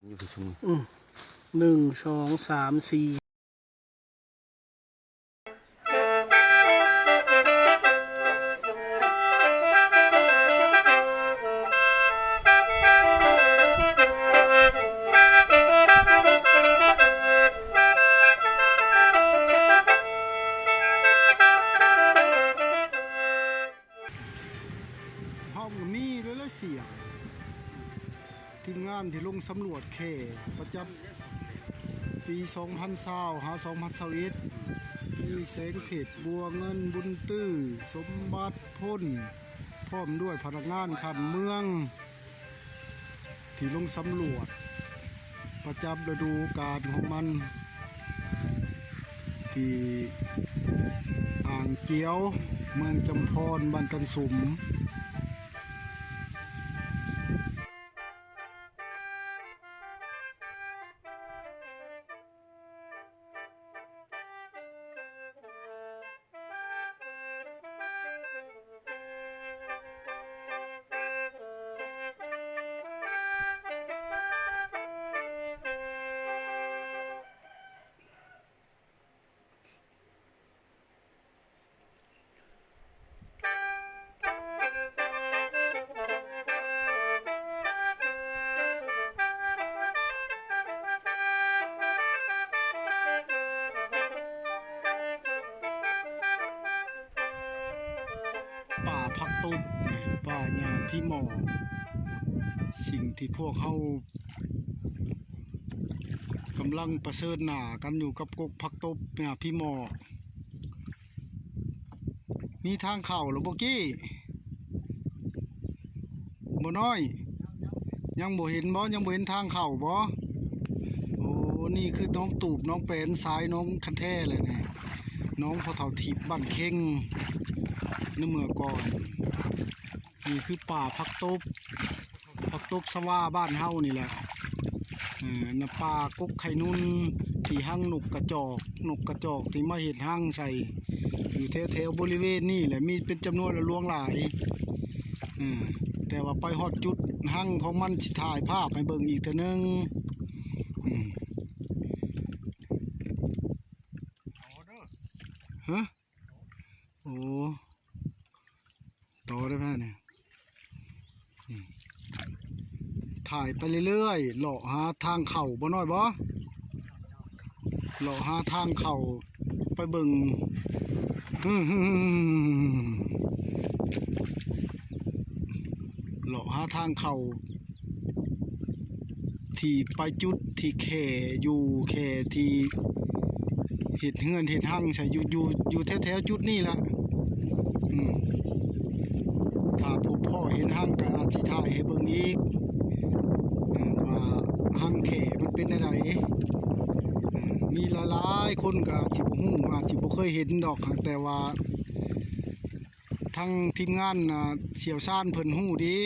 อยู่ประชุม1 2 3 4เฮาก็มีด้วยละเสียงทีมงานที่ลงสำรวจเขตประจำปี2020หา2021มีแสงเพชรบัวเงินบุญตื้อสมบัติพ้นพร้อมด้วยพนักงานขันเมืองที่ลงสำรวจประจำฤดูกาลของมันที่อ่างเจียวเมืองจำพรบ้านกันสุมป่าพักตบป่าหญ้าพี่หมอสิ่งที่พวกเขากำลังประเสริฐหน้ากันอยู่กับกกพักตบหญ้าพี่หมอมีทางเข้าหรือบ่กี้บ่น้อยยังบ่เห็นบ่ยังบ่เห็นทางเข้าบ่โอ้นี่คือน้องตูบน้องเป็นสายน้องคันแท้เลยเนี่ยน้องพอเฒ่าทิพย์บ้านเข่งในเมื่อก่อนนี่คือป่าพักตบสว่าบ้านเฮานี่แหละน่ะป่ากกไข่นุ่นที่หั่งนกกระจอกที่มาเห็ดหั่งใส่อยู่แถวบริเวณนี่แหละมีเป็นจำนวนละลวงหลายแต่ว่าไปฮอดจุดหั่งของมันสิถ่ายภาพให้เบิ่งอีกเทื่อนึงฮะโอ้ต่อได้ไหมเนี่ยถ่ายไปเรื่อยๆเลาะหาทางเข่าบ่น้อยบ่เลาะหาทางเข่าไปเบิ่งเลาะหาทางเข่าที่ไปจุดที่แข่อยู่แข่ที่เห็ดเฮือนเห็ดหั่งใส่อยู่แถวจุดนี่ละถ้าพบพ่อเห็นหั่งก็อาจสิถ่ายให้เบิ่งอีกว่าหั่งแข่มันเป็นอะไรมีหลายๆคนก็อาจสิบ่ฮู้อาจสิบ่เคยเห็นดอกแต่ว่าทั้งทีมงานเชี่ยวชาญเพิ่นฮู้ดี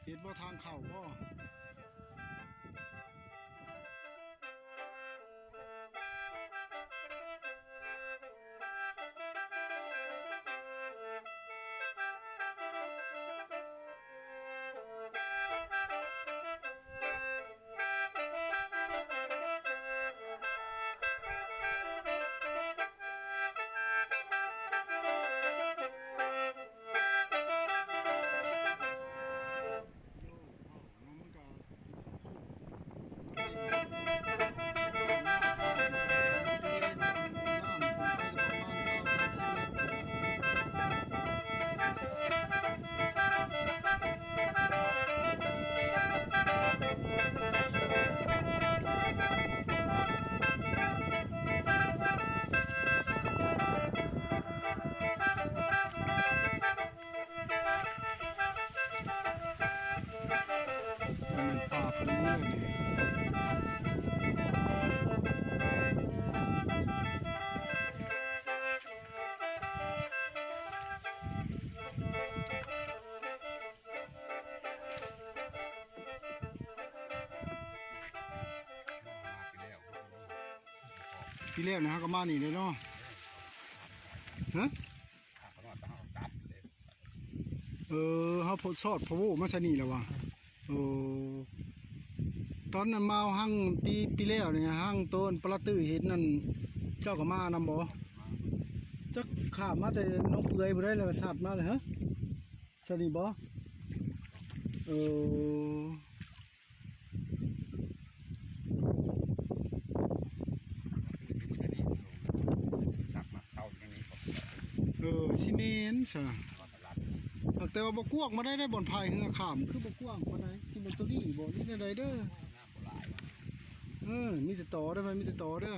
เห็นบ่ทางเข้าบ่ ปีแล้วนะฮะก็มานี่เลยเนาะฮะเขาพดซอดพะโว้มาใส่นี่แล้ววะโอ้ตอนนั้นมาหั่งปีแล้วเนี่ยหั่งต้นปลาตื้อเห็นนั่นเจ้าก็มานำบ่จักข้ามมาแต่น้องเปื่อยบ่ได้เลยสัตว์มาเลยฮะสนิบ่เออซีเมนต์ซะแต่ว่าบ่กว้างมาได้บ่อนพายเหือขามคือบ่กว้างปานใดที่มันตัวนี้บ่นี่ใดเด้อมีแต่ต่อได้ไหมมีแต่ต่อเด้อ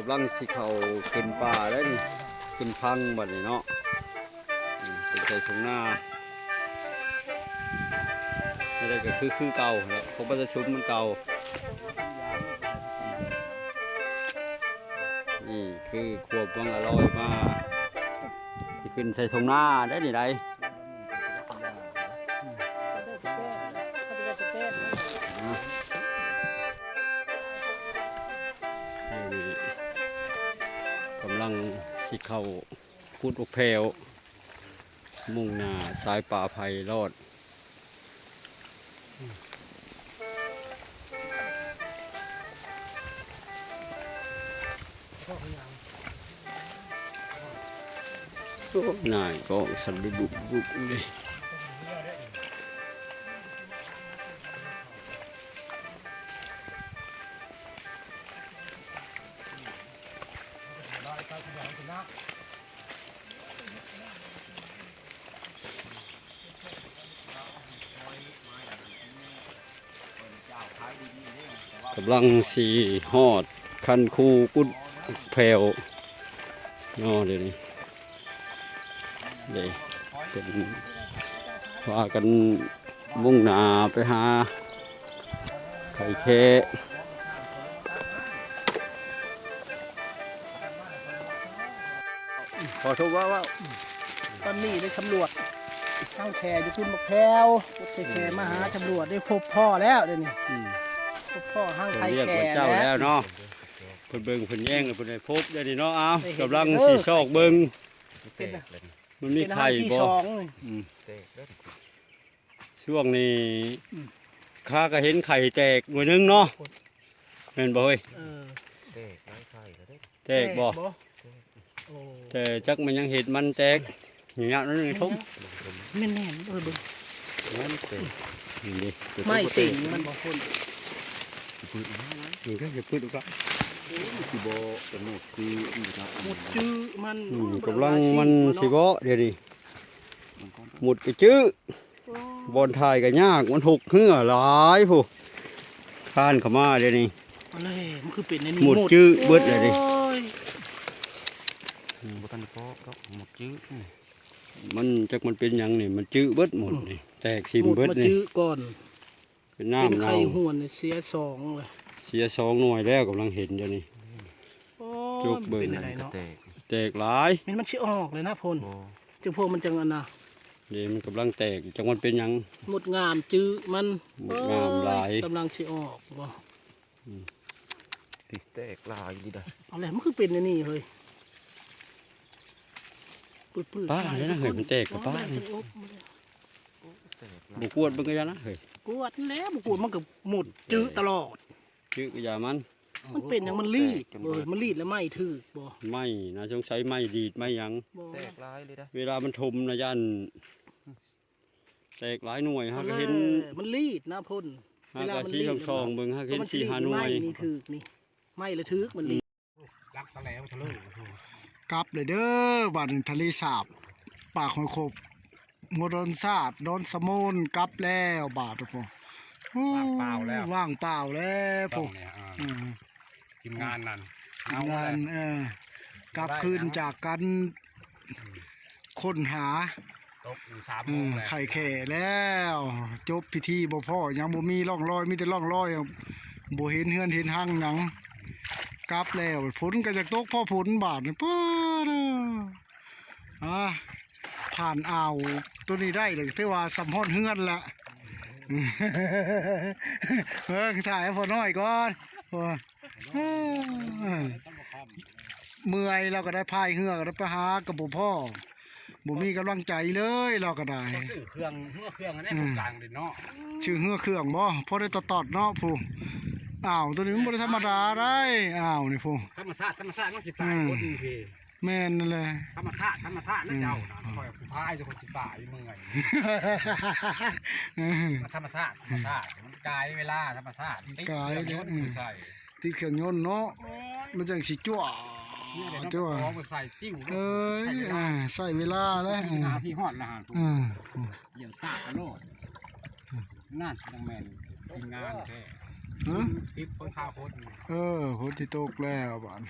กำลังสิเขาขึ้นป่าแล้วนี่ขึ้นพังบัดนี้เนาะเป็นใจทุ่งนาอะไรก็คือเก่าแล้วเพราะว่าจะชุบมันเก่านี่คือขวบวังอร่อยมาที่ขึ้นใส่ทุ่งนาได้นี่ไรกำลังสิเข้าพูดอกแพวมุ่งหน้าสายป่าไผ่รอดนายก็สันดุบุกเลยกำลังสีหอดคันคูปุดแผ่วนอเดี๋ยวนี้เดี๋ยวเป็นว่ากันมุ่งหน้าไปหาไข่แค่ขอโทษว่าตอนนี้ได้สำรวจ ข้างแขอยู่คุณบักแพรวแขมาหาตำรวจได้พบพ่อแล้วเดี๋ยวนี้พบพ่อห้าง เพิ่ ไท น ย เรียก แข ว่าเจ้า แล้ แล้ว วเนาะเพิ่นเบิ่งเพิ่นแย่งเพิ่นได้พบเดี๋ยวนี้เนาะเอากำลังสิซอกเบิ่งมันมี เป็น ไข่ ห้างที่ บ่ สอง อืมช่วงนี้ข้าก็เห็นไข่แตกหน่วยหนึงเนาะแม่นบ่เฮ้ย เออ แตกบ่ โอ้ แต่จักมันยังเห็นมันแตกอย่างเงี้ยนั่นนี่ทุก แม่นเบิ่ง นั่นแตกนี่ดิ ไม่ติ่งมันบอกคน นี่ก็จะพูดดูครับ สิบ่เป็นหมดคือครับ หมดจื้อมัน กำลังมันสิบ่เดี๋ยวนี้หมดก็จื้อบอลทายก็ยากมันหกเหื่อหลายผู้ข้านเข้ามาเดี๋ยวนี้ อะไรมันคือเป็นใน หมดจื้อเบิดเลยดิ โอ้ย บ่ทันพอก็หมดจื้อ มันจักมันเป็นหยังนี่มันจื้อเบิดหมดนี่แตกทิ่ม หมด เบิด มา นี่ จื้อก่อน เป็น เป็น น้ำ ไข่ เน่า ห่วนเสียสองเลย เสียสองหน่วยแล้วกำลังเห็นเดี๋ยวนี้ โอ้ จุกเบิ่ง เป็นอะไรเนาะ แตกหลาย มันชิออกเลยนะพลจังพวกมันจังอันน่ะ เดี๋ยวมันกำลังแตกจังมันเป็นหยัง หมดงามจื้อมัน หมดงามหลาย กำลังชิออกบ่ แตกลายดีได้ อะไรมันคือเป็นในนี่เฮ้ยปื้ดๆ ป้าเนี่ยนะเฮ้ยมันแตกกับป้านี่บุกวดมันก็ยานะเฮ้ย กวดแล้วบุกวดมันก็หมดจื้อตลอด จื้อก็อยามัน มันเป็นอย่างมันรีดมันรีดแล้วไม่ถือบ่ ไม่นะสงสัยไม่ดีดไม่หยัง บ่ แตกลายเลยได้ เวลามันทมนะยันแตกหลายหน่วยฮะก็เห็น มันรีดนะพ่น ฮะก็ชี้ช่องๆเบิ่งฮะก็เห็นสี่ห้าหน่วย นี่ถือนี่ไม่ละถือมันรีด กลับเลยเด้อบ้านทะเลสาบปากหอยโขบงดนซาดโดนสมุนกลับแล้วบาททุกคนว่างเปล่าแล้วพวกทีมงานนั่น งานกลับคืนจากกันค้นหา ตกอยู่3 โมงแล้ว ไข่แข่แล้วจบพิธีบ่พ่อยังบ่มีร่องรอยมีแต่ร่องรอยบ่เห็นเฮือนเห็นห้างหยังกลับแล้วผลก็จะตกพ่อผลบาทนี่ป๊าดผ่านอ่าวตัวนี้ได้เลยที่ว่าสำฮอดเฮือนละถ่ายให้พอน้อยก่อนเมื่อยเราก็ได้พายเฮือก็ได้ไปหากับบุพ่อบุมีกำลังใจเลยเราก็ได้ ซื้อเครื่องอันนี้ตรงกลางเลยเนาะ ชื่อเฮือเครื่องบ่พอได้ตอดเนาะผู้อ้าวตัวนี้มันบ่ได้ธรรมดาได้อ้าวนี่ผู้ ธรรมชาติมันสิตายคนพี่ แม่นนั่นแหละ ธรรมชาตินะเจ้านะคอยผู้พายจะคนสิตายเมื่อยธรรมชาติมันกายเวลาธรรมชาติติดใส่ ติดเครื่องยนต์เนาะมันจังสิจั่ว จ้าใส่จิ้ว เอ้ยใส่เวลาแล้ว นาที่ฮอดนะฮะเยี่ยมตากระโลดนั่นดังแมนทีมงานแท้คลิปคนข้าวโคตร ฝนที่ตกแล้วบ้าน